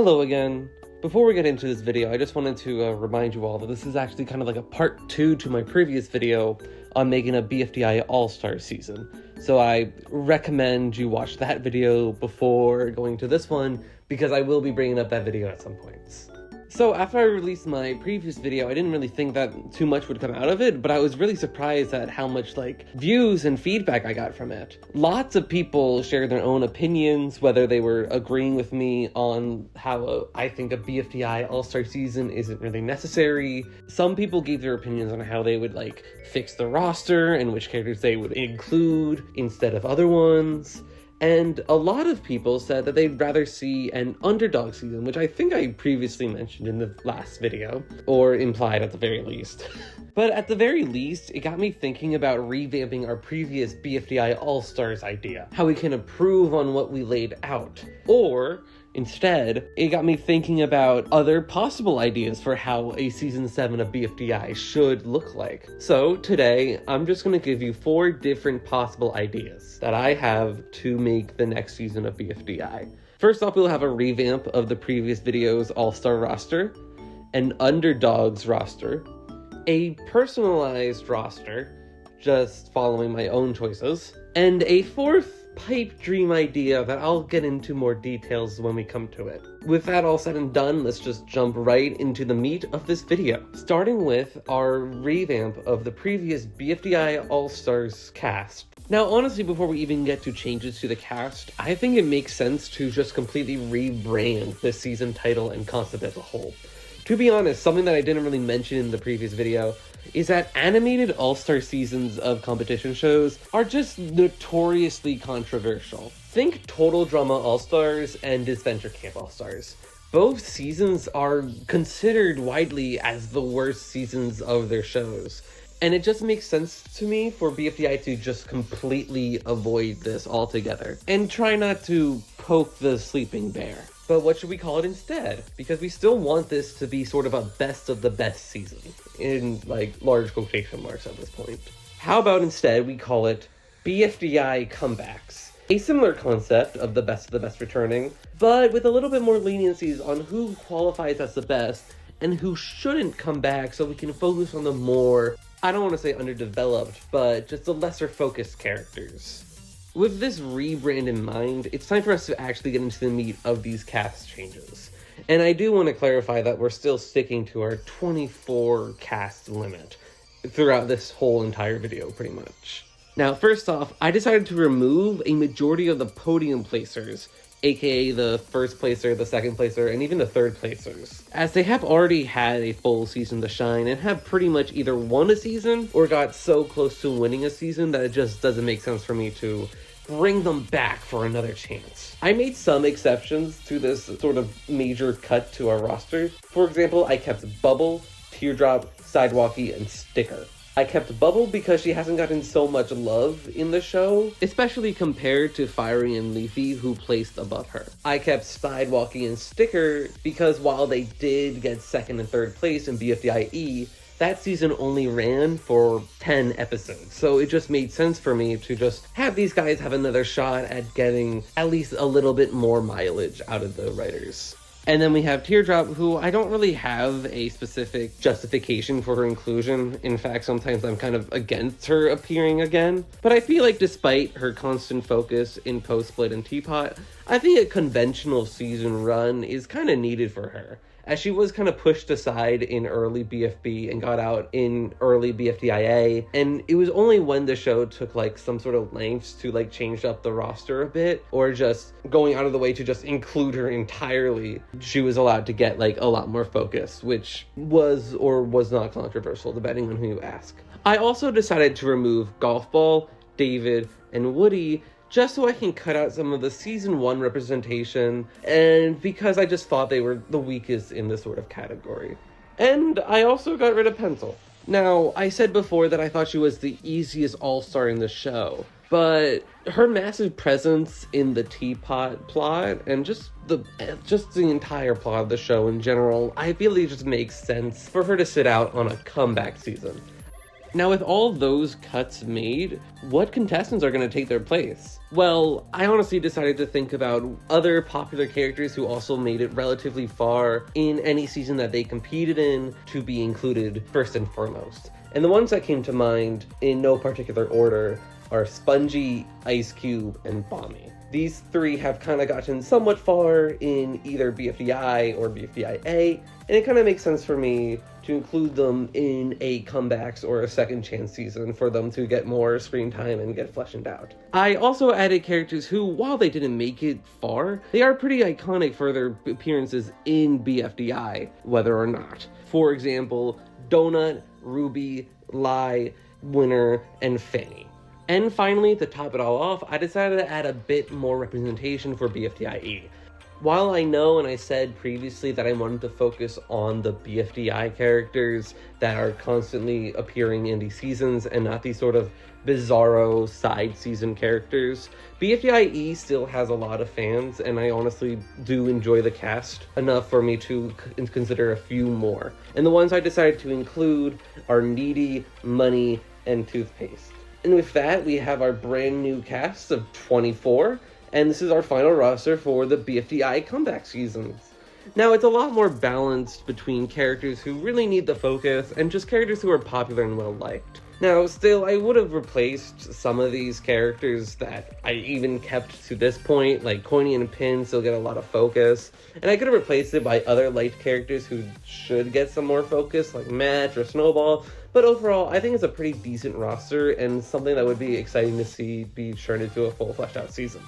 Hello again. Before we get into this video, I just wanted to remind you all that this is actually kind of like a part 2 to my previous video on making a BFDI All-Star season. So I recommend you watch that video before going to this one, because I will be bringing up that video at some points. So after I released my previous video, I didn't really think that too much would come out of it, but I was really surprised at how much views and feedback I got from it. Lots of people shared their own opinions, whether they were agreeing with me on how I think a BFDI All-Star season isn't really necessary. Some people gave their opinions on how they would fix the roster and which characters they would include instead of other ones. And a lot of people said that they'd rather see an Underdog season, which I think I previously mentioned in the last video, or implied at the very least. But at the very least, it got me thinking about revamping our previous BFDI All-Stars idea, how we can improve on what we laid out. Or, instead, it got me thinking about other possible ideas for how a Season 7 of BFDI should look like. So today, I'm just going to give you 4 different possible ideas that I have to make the next season of BFDI. First off, we'll have a revamp of the previous video's All-Star roster, an Underdogs roster, a personalized roster, just following my own choices, and a 4th pipe dream idea that I'll get into more details when we come to it. With that all said and done, let's just jump right into the meat of this video, starting with our revamp of the previous BFDI All-Stars cast. Now, honestly, before we even get to changes to the cast, I think it makes sense to just completely rebrand the season title and concept as a whole. To be honest, something that I didn't really mention in the previous video is that animated all-star seasons of competition shows are just notoriously controversial. Think Total Drama All-Stars and Adventure Camp All-Stars. Both seasons are considered widely as the worst seasons of their shows. And it just makes sense to me for BFDI to just completely avoid this altogether and try not to poke the sleeping bear. But what should we call it instead? Because we still want this to be sort of a best of the best season, in large quotation marks at this point. How about instead we call it BFDI Comebacks? A similar concept of the best returning, but with a little bit more leniencies on who qualifies as the best and who shouldn't come back, so we can focus on the more, I don't want to say underdeveloped, but just the lesser focused characters. With this rebrand in mind, it's time for us to actually get into the meat of these cast changes. And I do want to clarify that we're still sticking to our 24 cast limit throughout this whole entire video, pretty much. Now, first off, I decided to remove a majority of the podium placers, aka the first placer, the second placer, and even the third placers, as they have already had a full season to shine and have pretty much either won a season or got so close to winning a season that it just doesn't make sense for me to bring them back for another chance. I made some exceptions to this sort of major cut to our roster. For example, I kept Bubble, Teardrop, Sidewalkie, and Sticker. I kept Bubble because she hasn't gotten so much love in the show, especially compared to Fiery and Leafy, who placed above her. I kept Sidewalkie and Sticker because while they did get 2nd and 3rd place in BFDIE, that season only ran for 10 episodes, so it just made sense for me to just have these guys have another shot at getting at least a little bit more mileage out of the writers. And then we have Teardrop, who I don't really have a specific justification for her inclusion. In fact, sometimes I'm kind of against her appearing again. But I feel like despite her constant focus in Post-Split and Teapot, I think a conventional season run is kind of needed for her, as she was kind of pushed aside in early BFB and got out in early BFDIA, and it was only when the show took some sort of lengths to change up the roster a bit, or just going out of the way to just include her entirely, she was allowed to get a lot more focus, which was or was not controversial depending on who you ask. I also decided to remove Golf Ball, David, and Woody, just so I can cut out some of the Season 1 representation, and because I just thought they were the weakest in this sort of category. And I also got rid of Pencil. Now, I said before that I thought she was the easiest all-star in the show, but her massive presence in the Teapot plot, and just the entire plot of the show in general, I feel it just makes sense for her to sit out on a comeback season. Now, with all those cuts made, what contestants are going to take their place? Well, I honestly decided to think about other popular characters who also made it relatively far in any season that they competed in to be included first and foremost. And the ones that came to mind, in no particular order, are Spongy, Ice Cube, and Bommy. These three have kind of gotten somewhat far in either BFDI or BFDIA, and it kind of makes sense for me to include them in a comebacks or a second chance season for them to get more screen time and get fleshed out. I also added characters who, while they didn't make it far, they are pretty iconic for their appearances in BFDI, whether or not. For example, Donut, Ruby, Lai, Winner, and Fanny. And finally, to top it all off, I decided to add a bit more representation for BFDIE. While I know, and I said previously, that I wanted to focus on the BFDI characters that are constantly appearing in these seasons and not these sort of bizarro side season characters, BFDIE still has a lot of fans, and I honestly do enjoy the cast enough for me to consider a few more. And the ones I decided to include are Needy, Money, and Toothpaste. And with that, we have our brand new cast of 24, and this is our final roster for the BFDI comeback seasons. Now, it's a lot more balanced between characters who really need the focus and just characters who are popular and well-liked. Now, still, I would have replaced some of these characters that I even kept to this point, like Coiny and Pin still get a lot of focus, and I could have replaced it by other light characters who should get some more focus, like Match or Snowball, but overall, I think it's a pretty decent roster and something that would be exciting to see be turned into a full fleshed out season.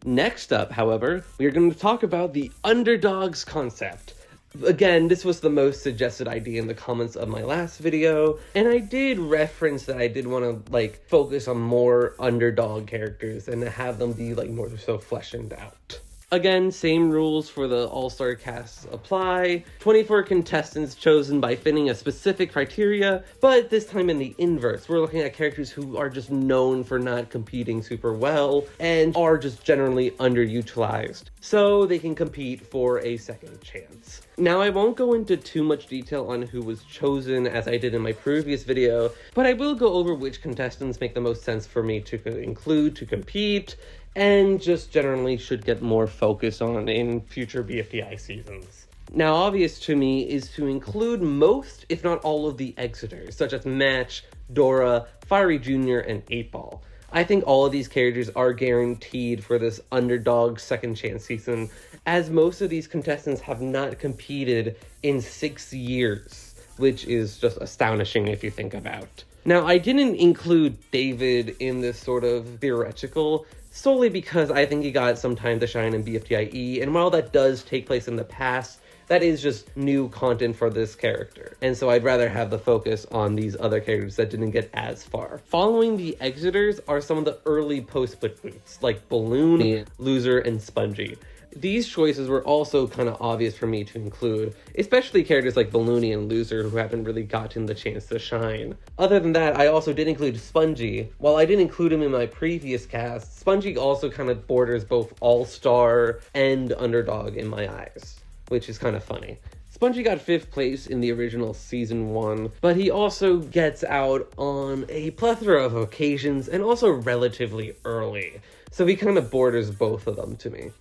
Next up, however, we are going to talk about the Underdogs concept. Again, this was the most suggested idea in the comments of my last video, and I did reference that I did want to, focus on more underdog characters and have them be, more so fleshed out. Again, same rules for the all-star casts apply. 24 contestants chosen by fitting a specific criteria, but this time in the inverse. We're looking at characters who are just known for not competing super well and are just generally underutilized, so they can compete for a second chance. Now, I won't go into too much detail on who was chosen as I did in my previous video, but I will go over which contestants make the most sense for me to include to compete, and just generally should get more focus on in future BFDI seasons. Now, obvious to me is to include most, if not all, of the Exiters, such as Match, Dora, Fiery Jr., and 8-Ball. I think all of these characters are guaranteed for this Underdog second chance season, as most of these contestants have not competed in 6 years, which is just astonishing if you think about. Now, I didn't include David in this sort of theoretical, solely because I think he got some time to shine in BFDIE, and while that does take place in the past, that is just new content for this character. And so I'd rather have the focus on these other characters that didn't get as far. Following the Exiters are some of the early post-split boots, like Balloon, Loser, and Spongy. These choices were also kind of obvious for me to include, especially characters like Balloony and Loser who haven't really gotten the chance to shine. Other than that, I also did include Spongy. While I didn't include him in my previous cast, Spongy also kind of borders both All-Star and Underdog in my eyes, which is kind of funny. Spongy got 5th place in the original Season 1, but he also gets out on a plethora of occasions and also relatively early, so he kind of borders both of them to me.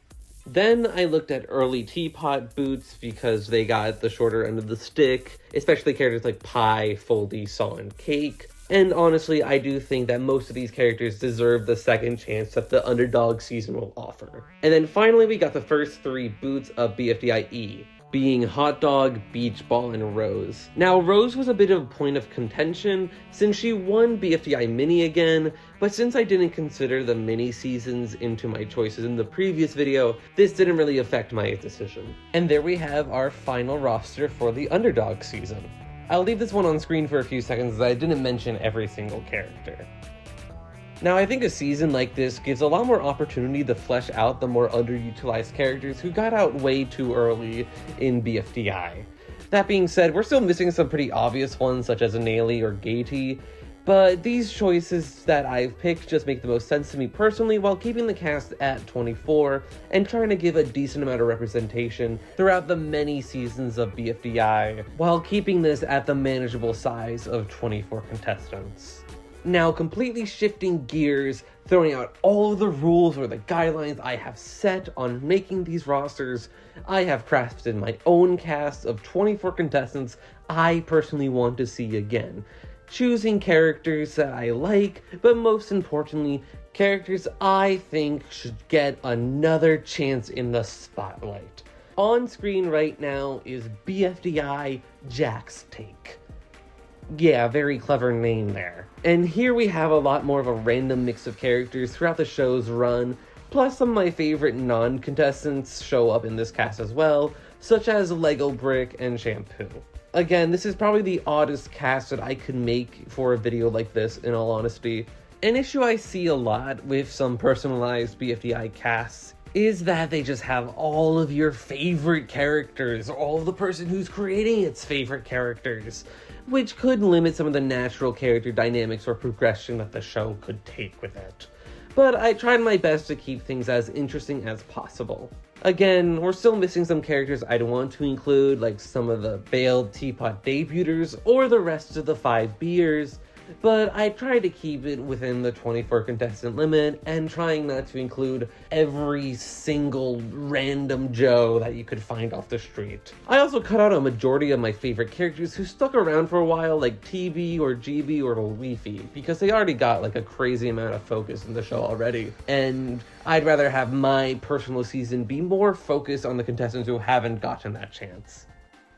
Then I looked at early Teapot boots because they got the shorter end of the stick, especially characters like Pie, Foldy, Saw, and Cake. And honestly, I do think that most of these characters deserve the second chance that the Underdog season will offer. And then finally, we got the first 3 boots of BFDIE, being Hot Dog, Beach Ball, and Rose. Now, Rose was a bit of a point of contention since she won BFDI Mini again, but since I didn't consider the mini seasons into my choices in the previous video, this didn't really affect my decision. And there we have our final roster for the Underdog season. I'll leave this one on screen for a few seconds as I didn't mention every single character. Now, I think a season like this gives a lot more opportunity to flesh out the more underutilized characters who got out way too early in BFDI. That being said, we're still missing some pretty obvious ones such as Anali or Gaty, But these choices that I've picked just make the most sense to me personally, while keeping the cast at 24 and trying to give a decent amount of representation throughout the many seasons of BFDI, while keeping this at the manageable size of 24 contestants. Now, completely shifting gears, throwing out all of the rules or the guidelines I have set on making these rosters, I have crafted my own cast of 24 contestants I personally want to see again. Choosing characters that I like, but most importantly, characters I think should get another chance in the spotlight. On screen right now is BFDI Jack's Take. Yeah, very clever name there. And here we have a lot more of a random mix of characters throughout the show's run, plus some of my favorite non-contestants show up in this cast as well, such as Lego Brick and Shampoo. Again, this is probably the oddest cast that I could make for a video like this, in all honesty. An issue I see a lot with some personalized BFDI casts is that they just have all of your favorite characters, or all of the person who's creating its favorite characters, which could limit some of the natural character dynamics or progression that the show could take with it. But I tried my best to keep things as interesting as possible. Again, we're still missing some characters I'd want to include, like some of the failed Teapot debuters or the rest of the 5 beers, but I tried to keep it within the 24 contestant limit and trying not to include every single random Joe that you could find off the street. I also cut out a majority of my favorite characters who stuck around for a while, like TB or GB or Leafy, because they already got like a crazy amount of focus in the show already, and I'd rather have my personal season be more focused on the contestants who haven't gotten that chance.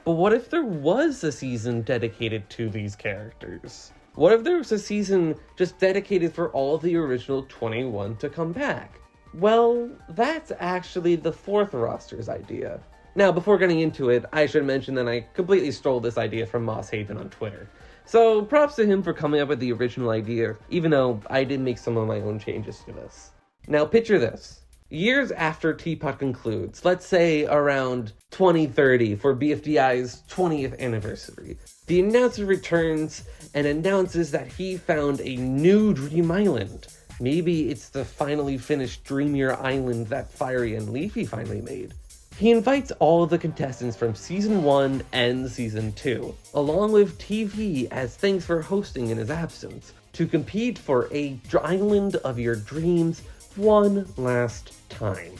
But what if there was a season dedicated to these characters? What if there was a season just dedicated for all of the original 21 to come back? Well, that's actually the 4th roster's idea. Now, before getting into it, I should mention that I completely stole this idea from Moss Haven on Twitter. So props to him for coming up with the original idea, even though I did make some of my own changes to this. Now picture this. Years after Teapot concludes, let's say around 2030 for BFDI's 20th anniversary, the announcer returns and announces that he found a new Dream Island. Maybe it's the finally finished Dreamier Island that Fiery and Leafy finally made. He invites all of the contestants from Season 1 and Season 2, along with TV as thanks for hosting in his absence, to compete for a island of your dreams one last time.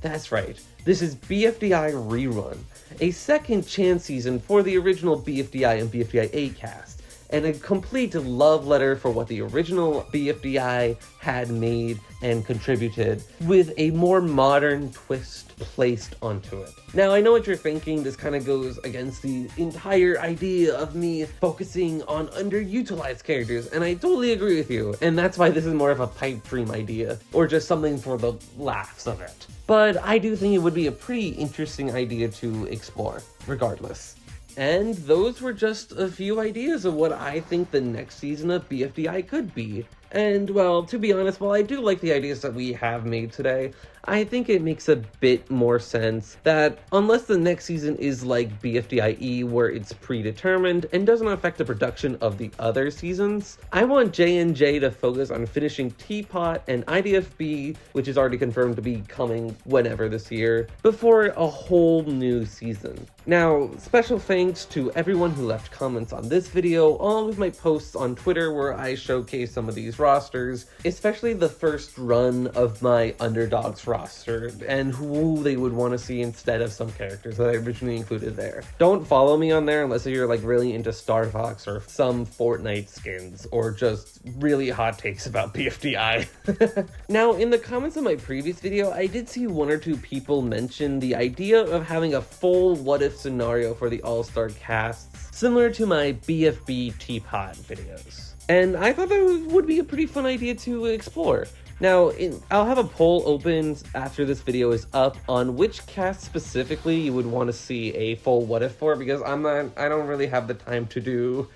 That's right, this is BFDI Rerun, a second chance season for the original BFDI and BFDI cast, and a complete love letter for what the original BFDI had made and contributed, with a more modern twist placed onto it. Now, I know what you're thinking, this kind of goes against the entire idea of me focusing on underutilized characters, and I totally agree with you, and that's why this is more of a pipe dream idea, or just something for the laughs of it. But I do think it would be a pretty interesting idea to explore, regardless. And those were just a few ideas of what I think the next season of BFDI could be. And, well, to be honest, while I do like the ideas that we have made today, I think it makes a bit more sense that unless the next season is like BFDIE where it's predetermined and doesn't affect the production of the other seasons, I want J&J to focus on finishing Teapot and IDFB, which is already confirmed to be coming whenever this year, before a whole new season. Now, special thanks to everyone who left comments on this video, along with my posts on Twitter where I showcase some of these rosters, especially the first run of my Underdogs roster, and who they would want to see instead of some characters that I originally included there. Don't follow me on there unless you're like really into Star Fox or some Fortnite skins, or just really hot takes about BFDI. Now, in the comments of my previous video, I did see 1 or 2 people mention the idea of having a full what-if scenario for the All-Star casts, similar to my BFB Teapot videos. And I thought that would be a pretty fun idea to explore. Now, I'll have a poll open after this video is up on which cast specifically you would want to see a full what if for, because I don't really have the time to do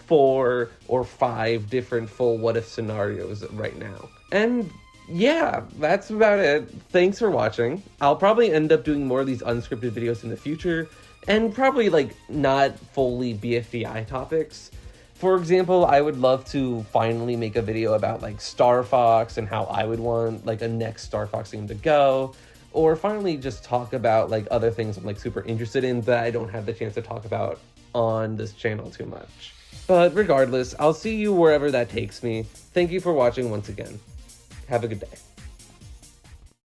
4 or 5 different full what if scenarios right now. And yeah, that's about it. Thanks for watching. I'll probably end up doing more of these unscripted videos in the future, and probably like not fully BFDI topics. For example, I would love to finally make a video about like Star Fox and how I would want like a next Star Fox game to go, or finally just talk about like other things I'm like super interested in that I don't have the chance to talk about on this channel too much. But regardless, I'll see you wherever that takes me. Thank you for watching once again. Have a good day.